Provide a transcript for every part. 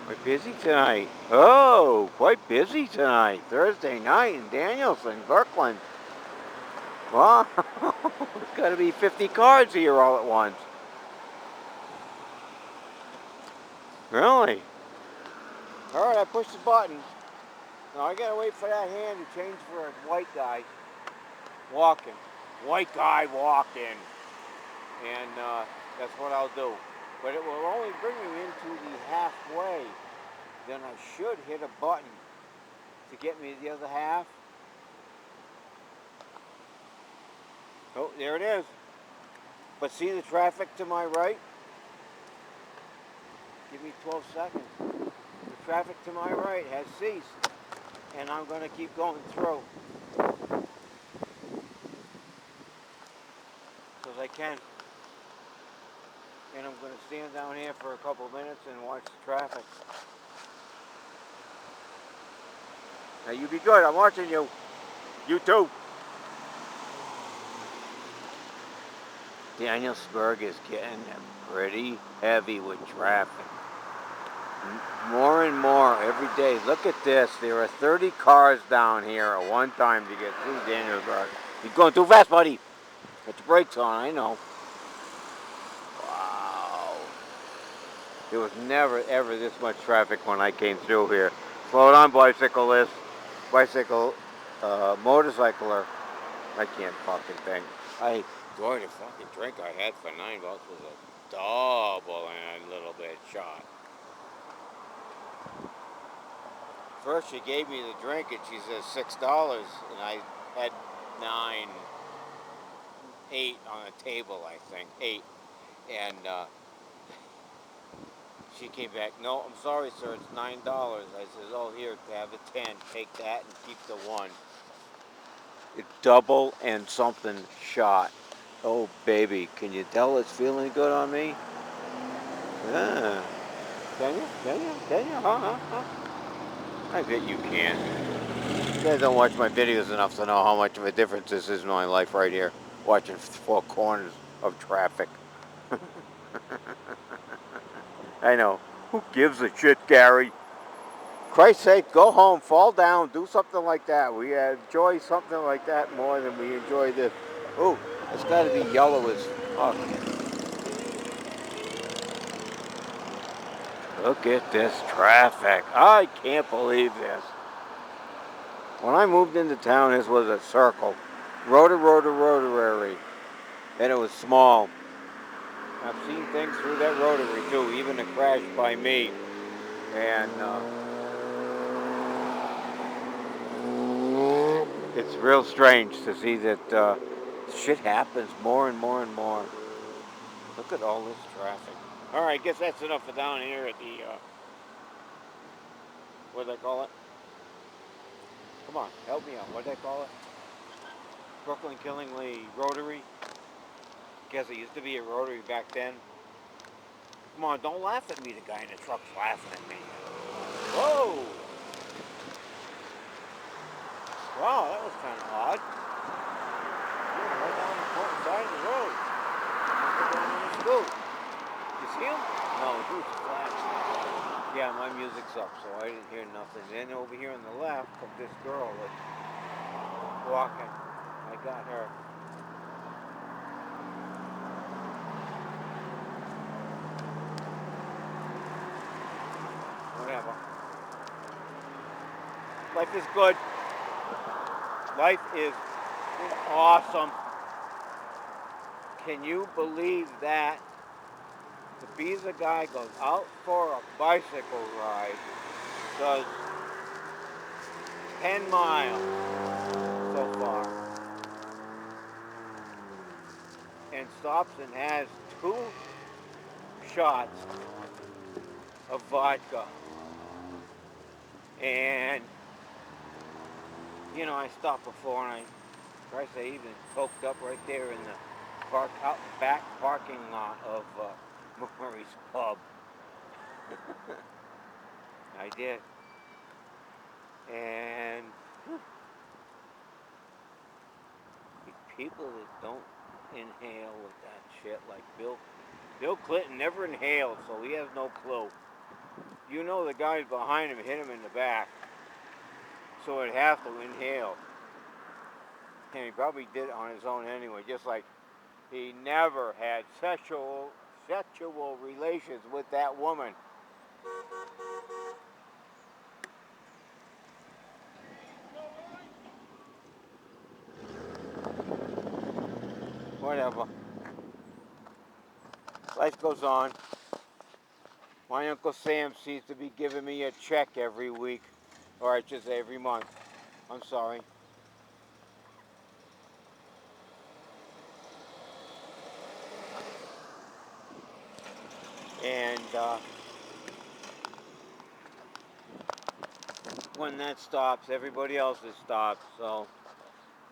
Quite busy tonight. Oh, quite busy tonight. Thursday night in Danielson, Brooklyn. Wow, it's got to be 50 cars here all at once. Really? All right, I pushed the button. Now I gotta wait for that hand to change for a white guy walking. White guy walking. And that's what I'll do. But it will only bring me into the halfway. Then I should hit a button to get me the other half. Oh, there it is. But see the traffic to my right? Give me 12 seconds. The traffic to my right has ceased. And I'm going to keep going through. Because I can. And I'm going to stand down here for a couple of minutes and watch the traffic. Now you be good. I'm watching you. You too. Danielsburg is getting pretty heavy with traffic. More and more every day. Look at this. There are 30 cars down here at one time to get through Danielsburg. You're going too fast, buddy. Put the brakes on, I know. Wow. There was never, ever this much traffic when I came through here. Slow down, bicyclist. Motorcycler. I can't fucking think. Boy, the fucking drink I had for $9 was a double and a little bit shot. First she gave me the drink and she says $6 and I had 9, 8 on the table, I think, 8. And she came back, no, I'm sorry, sir, it's $9. I said, oh, here, have a 10, take that and keep the 1. It's double and something shot. Oh, baby, can you tell it's feeling good on me? Yeah. Can you? Can you? Can you? Huh? I bet you can. You guys don't watch my videos enough to know how much of a difference this is in my life right here. Watching 4 corners of traffic. I know. Who gives a shit, Gary? Christ's sake, go home, fall down, do something like that. We enjoy something like that more than we enjoy this. Oh, it's got to be yellow as fuck. Look at this traffic. I can't believe this. When I moved into town, this was a circle. Rotary. And it was small. I've seen things through that rotary too, even a crash by me. And it's real strange to see that shit happens more and more and more. Look at all this traffic. All right, I guess that's enough for down here at the, what do they call it? Come on, help me out. What do they call it? Brooklyn Killingly Rotary. Guess it used to be a rotary back then. Come on, don't laugh at me. The guy in the truck's laughing at me. Whoa! Wow, that was kind of odd. Yeah, right down the side of the road. On the scoop. You see him? No, he was flat. Yeah, my music's up, so I didn't hear nothing. Then over here on the left of this girl that's walking. I got her. Whatever. Life is good. Life is awesome. Can you believe that? The Visa guy goes out for a bicycle ride, does 10 miles so far, and stops and has 2 shots of vodka. And, you know, I stopped before and I even coked up right there in the out back parking lot of Maury's pub. I did. And people that don't inhale with that shit, like Bill Clinton never inhaled, so he has no clue. you know the guys behind him hit him in the back, so he'd have to inhale. And he probably did it on his own anyway, just like he never had sexual relations with that woman. Whatever. Life goes on. My Uncle Sam seems to be giving me a check every week, or I should say every month. I'm sorry. And when that stops, everybody else has stopped. So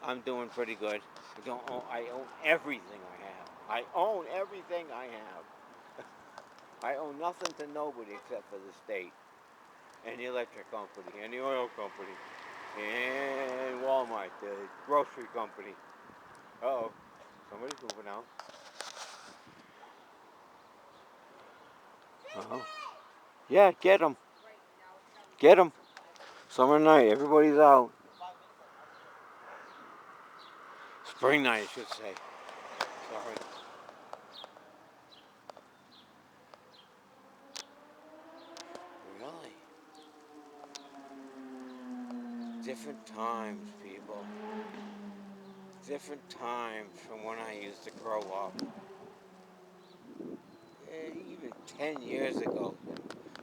I'm doing pretty good. I own everything I have. I own everything I have. I own nothing to nobody except for the state and the electric company and the oil company and Walmart, the grocery company. Uh-oh, somebody's moving out. Uh-huh. Yeah, get them. Get them. Summer night, everybody's out. Spring night, I should say. Sorry. Really? Different times, people. Different times from when I used to grow up. Even 10 years ago,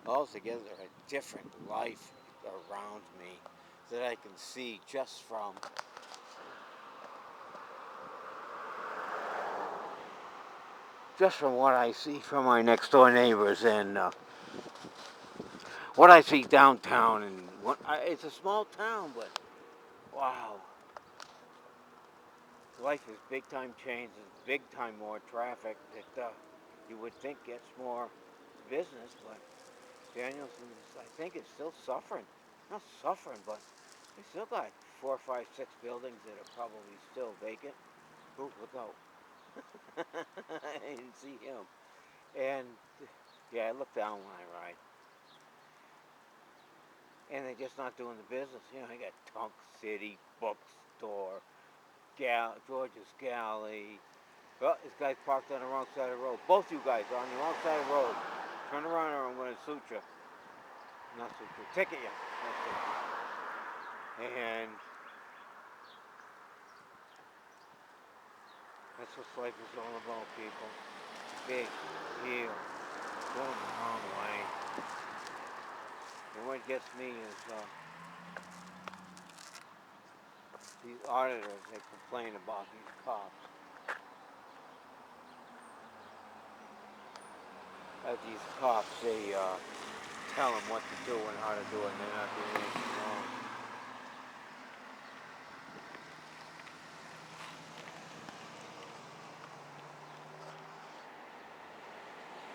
altogether a different life around me that I can see just from what I see from my next door neighbors and what I see downtown. And it's a small town, but wow, life is big time changed. There's big time more traffic that you would think gets more business, but Danielson, I think, is still suffering. Not suffering, but they still got 4, 5, 6 buildings that are probably still vacant. Ooh, look out. I didn't see him. And yeah, I look down when I ride. And they're just not doing the business. You know, I got Tunk City, Bookstore, George's Galley. Well, this guy's parked on the wrong side of the road. Both you guys are on the wrong side of the road. Turn around or I'm going to suit you. Not suit you. Ticket you. And that's what life is all about, people. Big deal. Going the wrong way. And what gets me is these auditors, they complain about these cops. These cops, they tell them what to do and how to do it, and they're not doing anything wrong.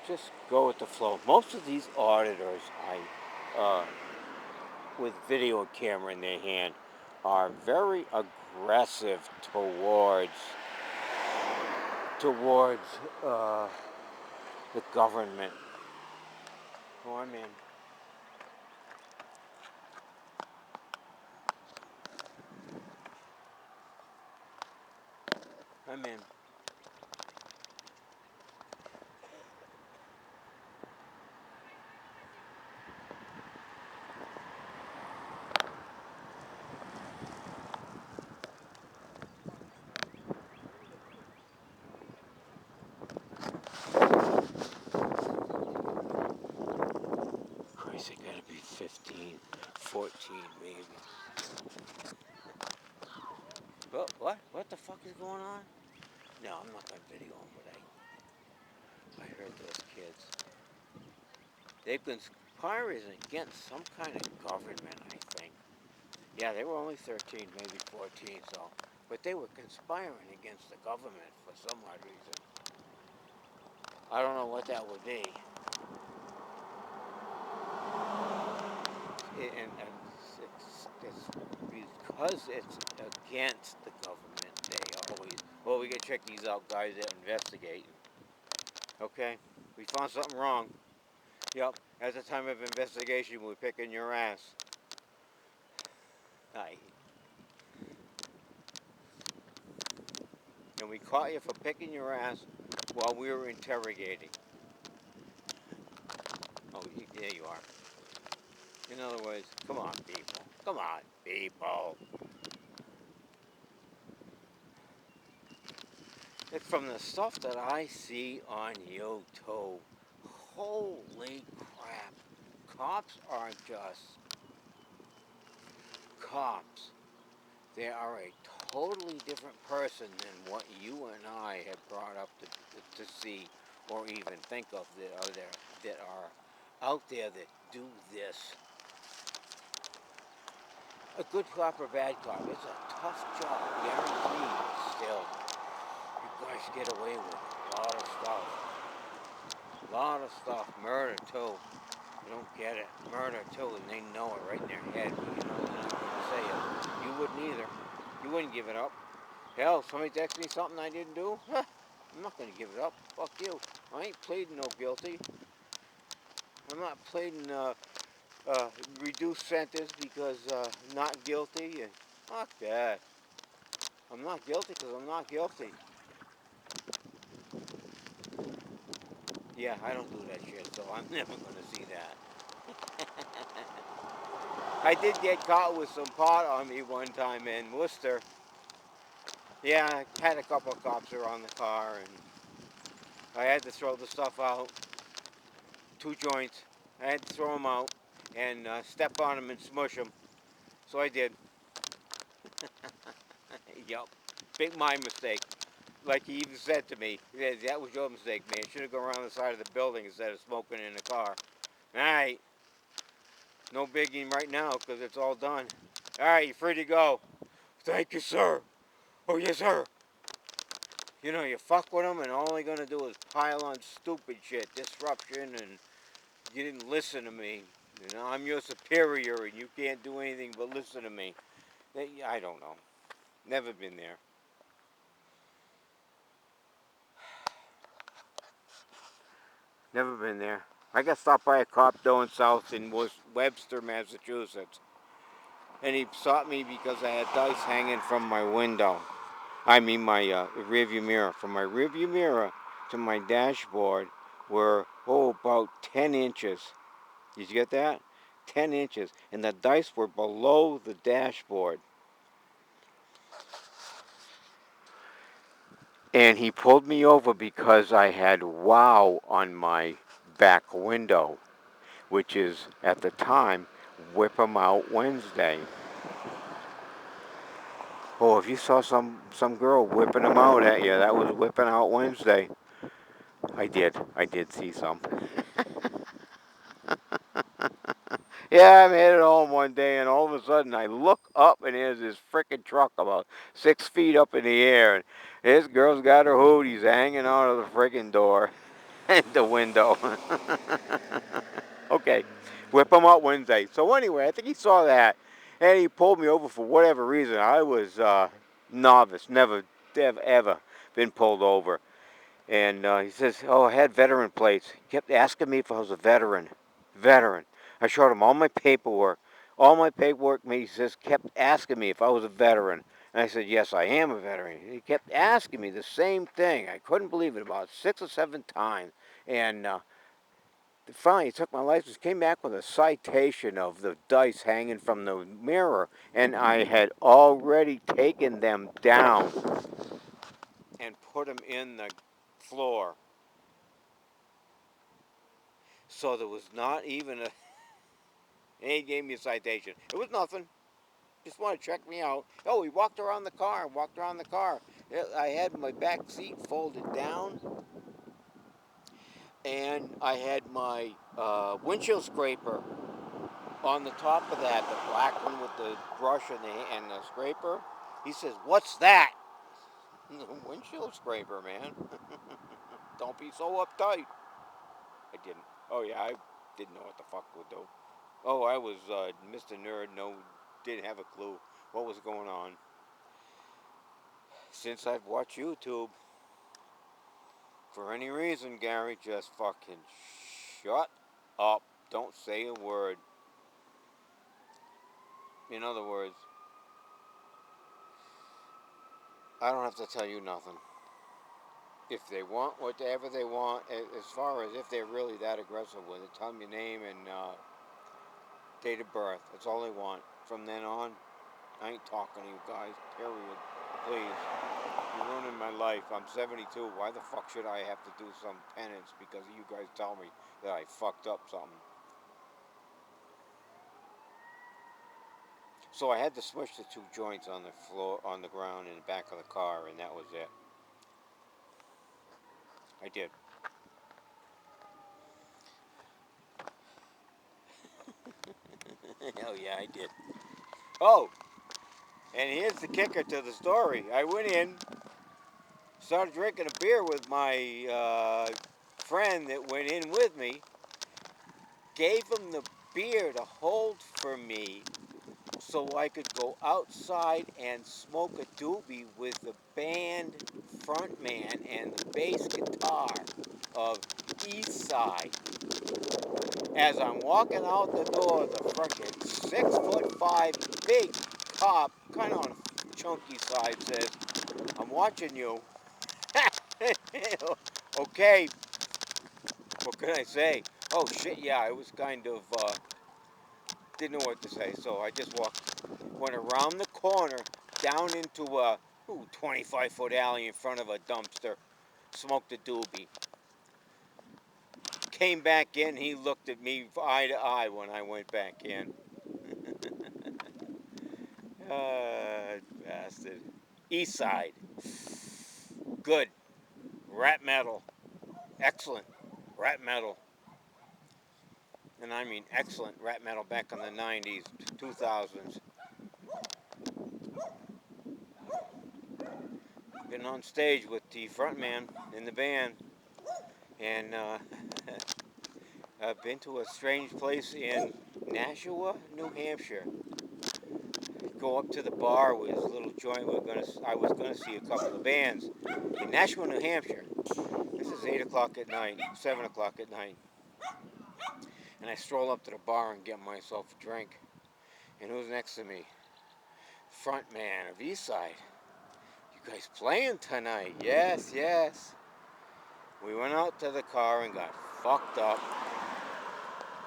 Just go with the flow. Most of these auditors, with video camera in their hand, are very aggressive towards the government. Oh, I'm in. I'm in. Christ, it gotta be 15, 14 maybe. Oh, what? What the fuck is going on? No, I'm not gonna video them, but I heard those kids. They've been conspiring against some kind of government, I think. Yeah, they were only 13, maybe 14, so. But they were conspiring against the government for some odd reason. I don't know what that would be. And it's because it's against the government, they always, well, we gotta check these out, guys that investigate. Okay, we found something wrong. Yep. At the time of investigation, we're picking your ass. Aye. And we caught you for picking your ass while we were interrogating. Oh, there you are. In other words, come on, people. Come on, people. It's from the stuff that I see on YouTube. Holy crap. Cops aren't just cops. They are a totally different person than what you and I have brought up to see or even think of that are out there that do this. A good cop or bad cop, it's a tough job, guaranteed. Still, you guys get away with a lot of stuff. A lot of stuff. Murder, too. You don't get it. Murder, too, and they know it right in their head, but you know they're not going to say it. You wouldn't either. You wouldn't give it up. Hell, somebody text me something I didn't do. Huh, I'm not going to give it up. Fuck you. I ain't pleading no guilty. I'm not pleading reduced sentence because not guilty. And fuck that. I'm not guilty because I'm not guilty. Yeah, I don't do that shit, so I'm never going to see that. I did get caught with some pot on me one time in Worcester. Yeah, I had a couple of cops around the car, and I had to throw the stuff out. 2 joints. I had to throw them out and step on them and smush them. So I did. Yup. Big my mistake. Like he even said to me, he said, that was your mistake, man. Should have gone around the side of the building instead of smoking in the car. All right. No biggie right now because it's all done. All right, you're free to go. Thank you, sir. Oh, yes, sir. You know, you fuck with them and all they're going to do is pile on stupid shit, disruption, and you didn't listen to me. You know, I'm your superior and you can't do anything but listen to me. I don't know. Never been there. Never been there. I got stopped by a cop going south in Webster, Massachusetts. And he stopped me because I had dice hanging from my window. I mean my rearview mirror. From my rearview mirror to my dashboard were, about 10 inches. Did you get that? 10 inches. And the dice were below the dashboard. And he pulled me over because I had wow on my back window, which is, at the time, Whip 'em Out Wednesday. Oh, if you saw some girl whipping them out at you, that was Whipping Out Wednesday. I did. I did see some. Yeah, I'm headed home one day, and all of a sudden I look up, and there's this frickin' truck about 6 feet up in the air, and this girl's got her hooties hanging out of the frickin' door and the window. Okay, whip 'em out Wednesday. So anyway, I think he saw that, and he pulled me over for whatever reason. I was novice, never, ever been pulled over. And he says, "Oh, I had veteran plates." He kept asking me if I was a veteran. Veteran. I showed him all my paperwork. All my paperwork, he says, kept asking me if I was a veteran. And I said, "Yes, I am a veteran." He kept asking me the same thing. I couldn't believe it, about 6 or 7 times. And finally, he took my license, came back with a citation of the dice hanging from the mirror. And I had already taken them down and put them in the floor. So there was not even a. And he gave me a citation. It was nothing. Just wanted to check me out. Oh, he walked around the car. Walked around the car. I had my back seat folded down, and I had my windshield scraper on the top of that, the black one with the brush and the scraper. He says, "What's that?" Windshield scraper, man. Don't be so uptight. I didn't. Oh yeah, I didn't know what the fuck would do. Oh, I was Mr. Nerd. No, didn't have a clue what was going on. Since I've watched YouTube, for any reason, Gary, just fucking shut up. Don't say a word. In other words, I don't have to tell you nothing. If they want whatever they want, as far as if they're really that aggressive with it, tell them your name and date of birth. That's all they want. From then on, I ain't talking to you guys, period. Please. You're ruining my life. I'm 72. Why the fuck should I have to do some penance because you guys tell me that I fucked up something? So I had to smush the 2 joints on the floor, on the ground in the back of the car, and that was it. I did. Hell yeah, I did. Oh, and here's the kicker to the story. I went in, started drinking a beer with my friend that went in with me, gave him the beer to hold for me so I could go outside and smoke a doobie with the band frontman and the bass guitar of East Side. As I'm walking out the door, the frickin' 6'5" big cop, kind of on the chunky side, says, "I'm watching you." Okay, what can I say? Oh shit, yeah, I was kind of, didn't know what to say, so I just went around the corner, down into a 25-foot alley in front of a dumpster, smoked a doobie. Came back in, he looked at me eye to eye when I went back in. Bastard. East Side. Good. Rap metal. Excellent rap metal. And I mean excellent rap metal back in the 90s, 2000s. Been on stage with the frontman in the band. And I've been to a strange place in Nashua, New Hampshire. Go up to the bar with this little joint. I was gonna see a couple of bands in Nashua, New Hampshire. This is 8 o'clock at night, 7 o'clock at night. And I stroll up to the bar and get myself a drink. And who's next to me? Front man of Eastside. "You guys playing tonight?" "Yes, yes." We went out to the car and got fucked up.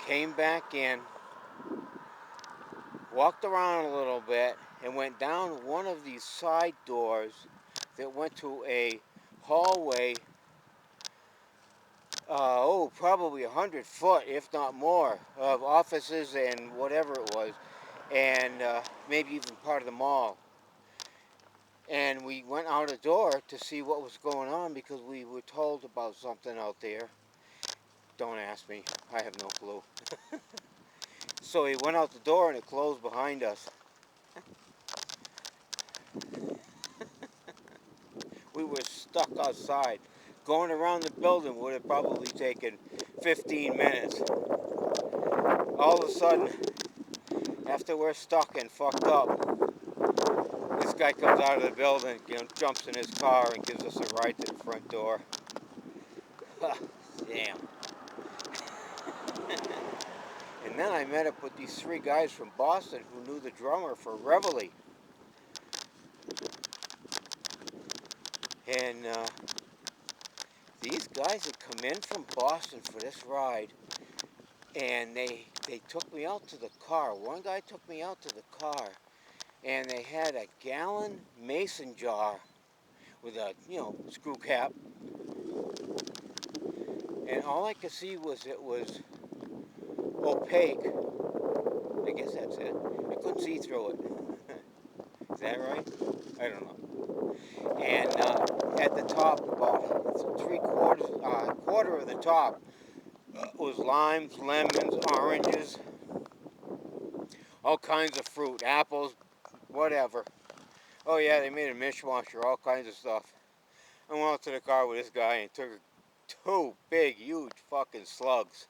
Came back in. Walked around a little bit and went down one of these side doors that went to a hallway, probably 100 foot, if not more, of offices and whatever it was, and maybe even part of the mall. And we went out a door to see what was going on because we were told about something out there. Don't ask me, I have no clue. So we went out the door and it closed behind us. We were stuck outside. Going around the building would have probably taken 15 minutes. All of a sudden, after we're stuck and fucked up, this guy comes out of the building, jumps in his car and gives us a ride to the front door. Damn. And then I met up with these 3 guys from Boston who knew the drummer for Reveille. And these guys had come in from Boston for this ride, and they took me out to the car. One guy took me out to the car, and they had a gallon mason jar with a, screw cap. And all I could see was it was opaque. I guess that's it. I couldn't see through it. Is that right? I don't know. And at the top, about 3/4, quarter of the top, was limes, lemons, oranges, all kinds of fruit, apples, whatever. Oh yeah, they made a mishmasher, all kinds of stuff. I went out to the car with this guy and took 2 big, huge fucking slugs.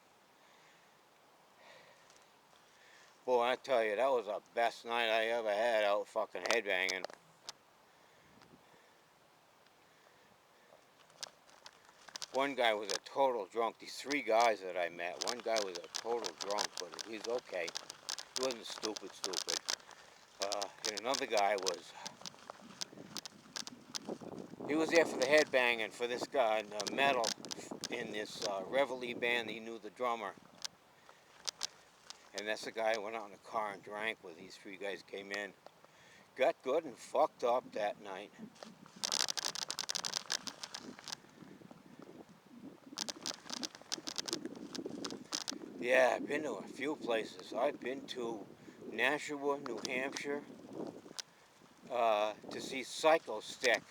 Boy, I tell you, that was the best night I ever had out fucking headbanging. One guy was a total drunk. These three guys that I met, one guy was a total drunk, but he's okay. He wasn't stupid. And another guy he was there for the headbanging for this guy, metal, in this reveille band. He knew the drummer. And that's the guy I went out in the car and drank with. These three guys came in. Got good and fucked up that night. Yeah, I've been to a few places. I've been to Nashua, New Hampshire, to see Psycho Stick.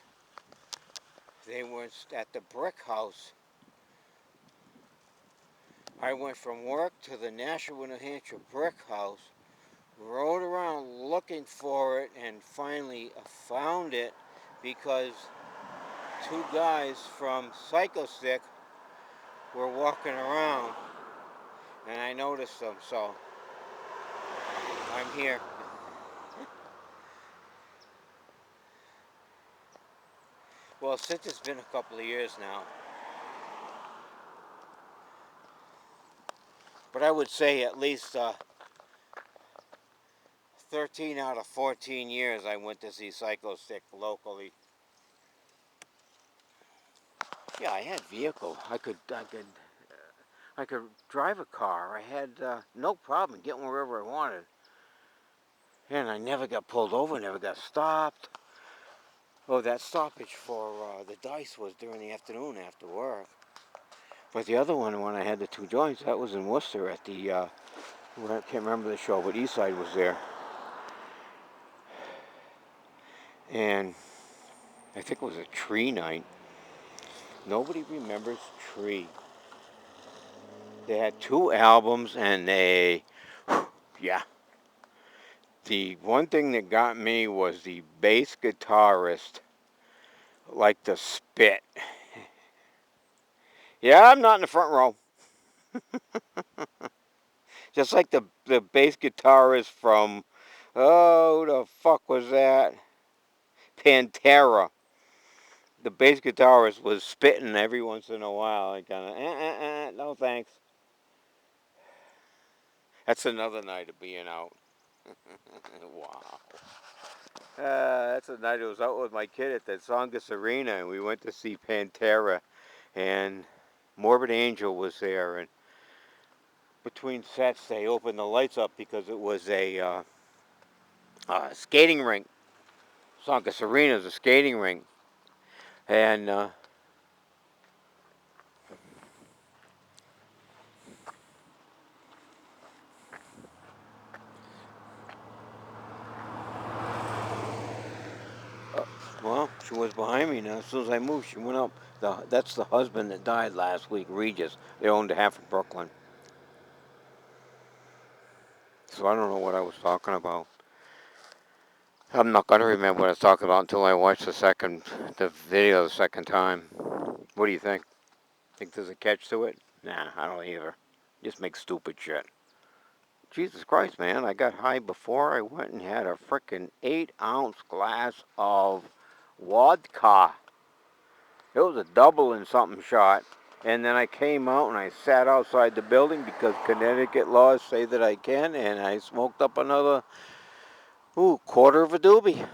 They were at the Brick House. I went from work to the Nashua, New Hampshire Brick House, rode around looking for it, and finally found it because two guys from Psycho Stick were walking around, and I noticed them, so I'm here. Well, since it's been a couple of years now, but I would say at least 13 out of 14 years I went to see Psycho Stick locally. Yeah, I had vehicle. I could drive a car. I had no problem getting wherever I wanted. And I never got pulled over, never got stopped. Oh, that stoppage for the dice was during the afternoon after work. But the other one, when I had the two joints, that was in Worcester at the, I can't remember the show, but Eastside was there. And I think it was a Tree night. Nobody remembers Tree. They had two albums, and yeah. The one thing that got me was the bass guitarist liked to spit. Yeah, I'm not in the front row. Just like the bass guitarist from, oh, who the fuck was that? Pantera. The bass guitarist was spitting every once in a while. I kind of, no thanks. That's another night of being out. Wow. That's a night I was out with my kid at the Tsongas Arena, and we went to see Pantera, and Morbid Angel was there, and between sets they opened the lights up because it was a skating rink. Tsongas Arena is a skating rink, and well, she was behind me now. As soon as I moved, she went up. That's the husband that died last week, Regis. They owned a half of Brooklyn. So I don't know what I was talking about. I'm not going to remember what I was talking about until I watch the video the second time. What do you think? Think there's a catch to it? Nah, I don't either. Just make stupid shit. Jesus Christ, man. I got high before I went and had a frickin' 8-ounce glass of vodka. It was a double and something shot. And then I came out and I sat outside the building because Connecticut laws say that I can, and I smoked up another, quarter of a doobie.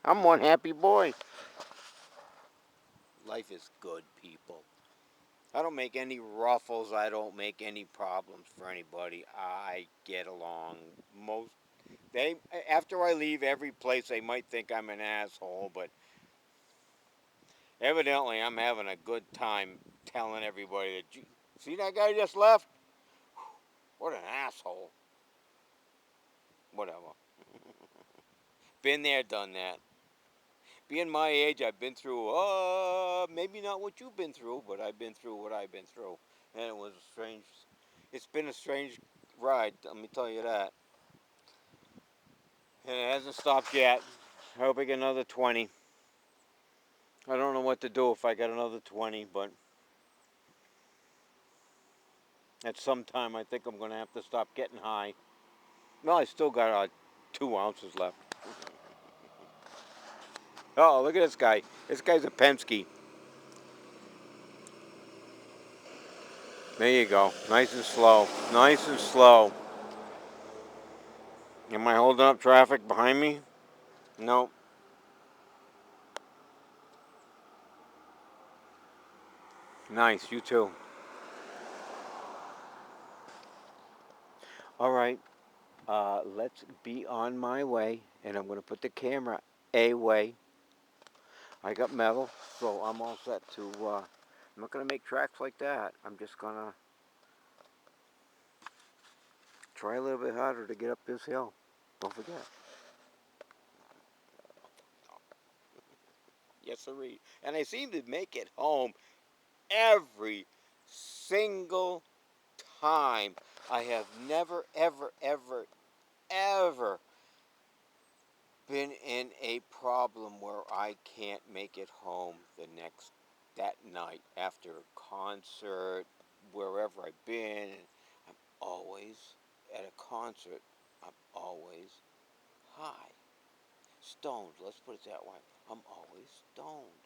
I'm one happy boy. Life is good, people. I don't make any ruffles. I don't make any problems for anybody. I get along. After I leave every place, they might think I'm an asshole, but evidently I'm having a good time telling everybody that, see that guy just left? What an asshole. Whatever. Been there, done that. Being my age, I've been through, maybe not what you've been through, but I've been through what I've been through. And it's been a strange ride, let me tell you that. And it hasn't stopped yet. I hope I get another 20. I don't know what to do if I get another 20, but at some time I think I'm going to have to stop getting high. Well, I still got 2 ounces left. Oh, look at this guy. This guy's a Penske. There you go. Nice and slow. Nice and slow. Am I holding up traffic behind me? No. Nice. You too. All right. Let's be on my way, and I'm going to put the camera away. I got metal, so I'm all set to. I'm not going to make tracks like that. I'm just going to try a little bit harder to get up this hill. Don't forget. Yes, sirree. And I seem to make it home every single time. I have never, ever, ever, ever been in a problem where I can't make it home that night after a concert, wherever I've been. I'm always at a concert. I'm always high, stoned. Let's put it that way. I'm always stoned.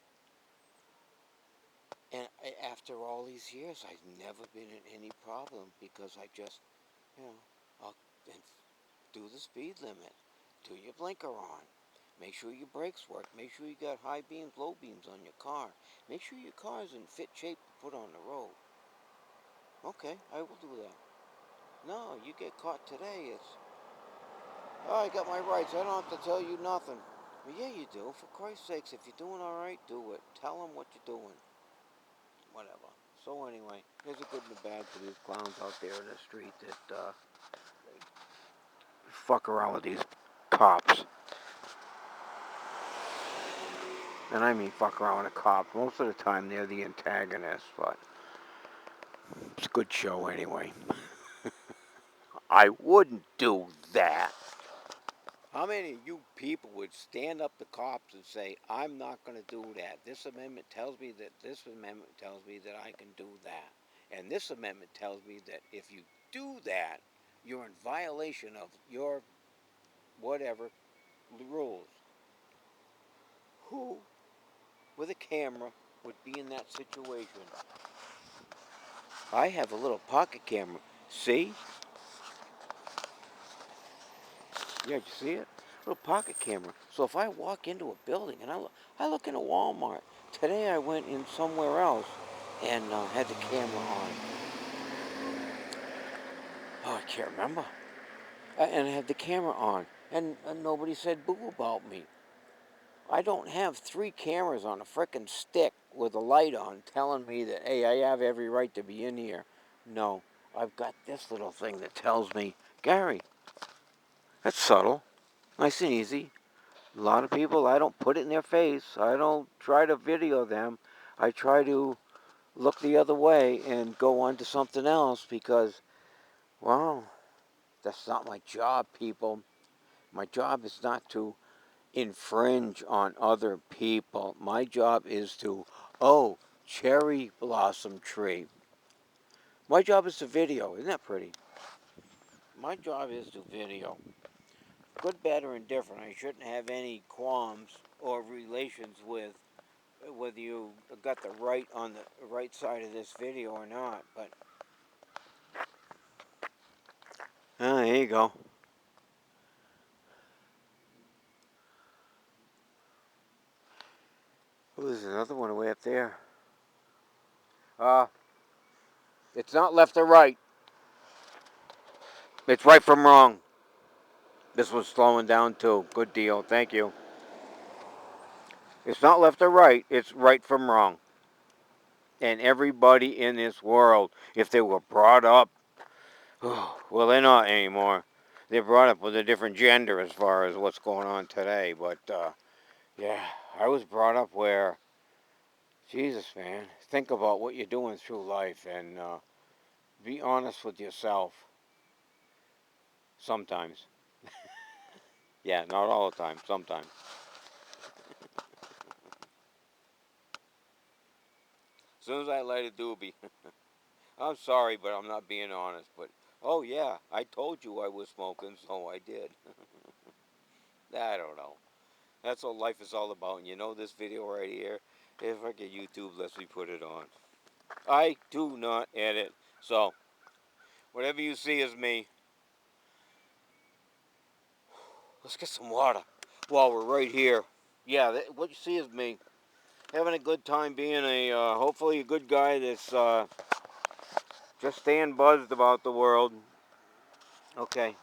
And after all these years, I've never been in any problem because I just, you know, I'll do the speed limit, do your blinker on, make sure your brakes work, make sure you got high beams, low beams on your car, make sure your car's in fit shape to put on the road. Okay, I will do that. No, you get caught today, it's, oh, I got my rights, I don't have to tell you nothing. Well, yeah, you do. For Christ's sakes, if you're doing all right, do it. Tell them what you're doing. Whatever. So anyway, there's a good and a bad for these clowns out there in the street that fuck around with these cops. And I mean fuck around with a cop. Most of the time they're the antagonist, but it's a good show anyway. I wouldn't do that. How many of you people would stand up to cops and say, I'm not going to do that? This amendment tells me that this amendment tells me that I can do that. And this amendment tells me that if you do that, you're in violation of your whatever rules. Who, with a camera, would be in that situation? I have a little pocket camera. See? Yeah, you see it? Little pocket camera. So if I walk into a building and I look in a Walmart. Today I went in somewhere else and had the camera on. Oh, I can't remember. And I had the camera on. And nobody said boo about me. I don't have 3 cameras on a frickin' stick with a light on telling me that, hey, I have every right to be in here. No, I've got this little thing that tells me, Gary, that's subtle, nice and easy. A lot of people, I don't put it in their face. I don't try to video them. I try to look the other way and go on to something else because, well, that's not my job, people. My job is not to infringe on other people. My job is to, oh, cherry blossom tree. My job is to video. Isn't that pretty? My job is to video. Good, bad, or indifferent. I shouldn't have any qualms or relations with whether you got the right on the right side of this video or not. But there you go. Oh, there's another one way up there. Uh, it's not left or right. It's right from wrong. This was slowing down too. Good deal. Thank you. It's not left or right. It's right from wrong. And everybody in this world, if they were brought up, well, they're not anymore. They're brought up with a different gender as far as what's going on today. But yeah, I was brought up where, Jesus, man, think about what you're doing through life and be honest with yourself. Sometimes. Yeah, not all the time. Sometimes. As soon as I let it do be, I'm sorry, but I'm not being honest. But oh yeah, I told you I was smoking, so I did. I don't know. That's what life is all about. And you know this video right here? If I get YouTube lets me put it on. I do not edit. So, whatever you see is me. Let's get some water while we're right here. Yeah, what you see is me. Having a good time being hopefully a good guy that's just staying buzzed about the world. Okay.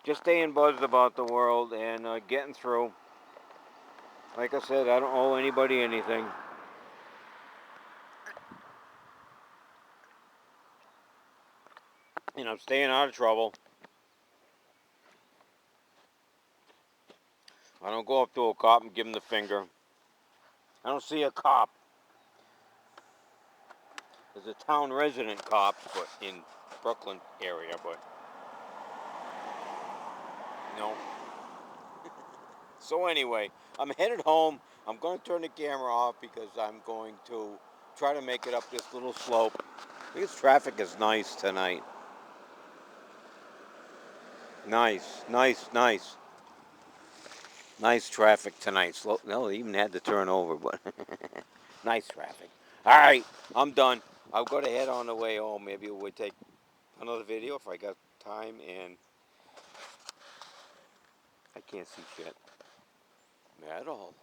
Just staying buzzed about the world and getting through. Like I said, I don't owe anybody anything. And I'm staying out of trouble. I don't go up to a cop and give him the finger. I don't see a cop. There's a town resident cop, but in Brooklyn area, but no. So anyway, I'm headed home. I'm going to turn the camera off because I'm going to try to make it up this little slope. This traffic is nice tonight. Nice, nice, nice. Nice traffic tonight. Slow. No, they even had to turn over, but nice traffic. All right, I'm done. I've got to head on the way home. Maybe we'll take another video if I got time, and I can't see shit at all.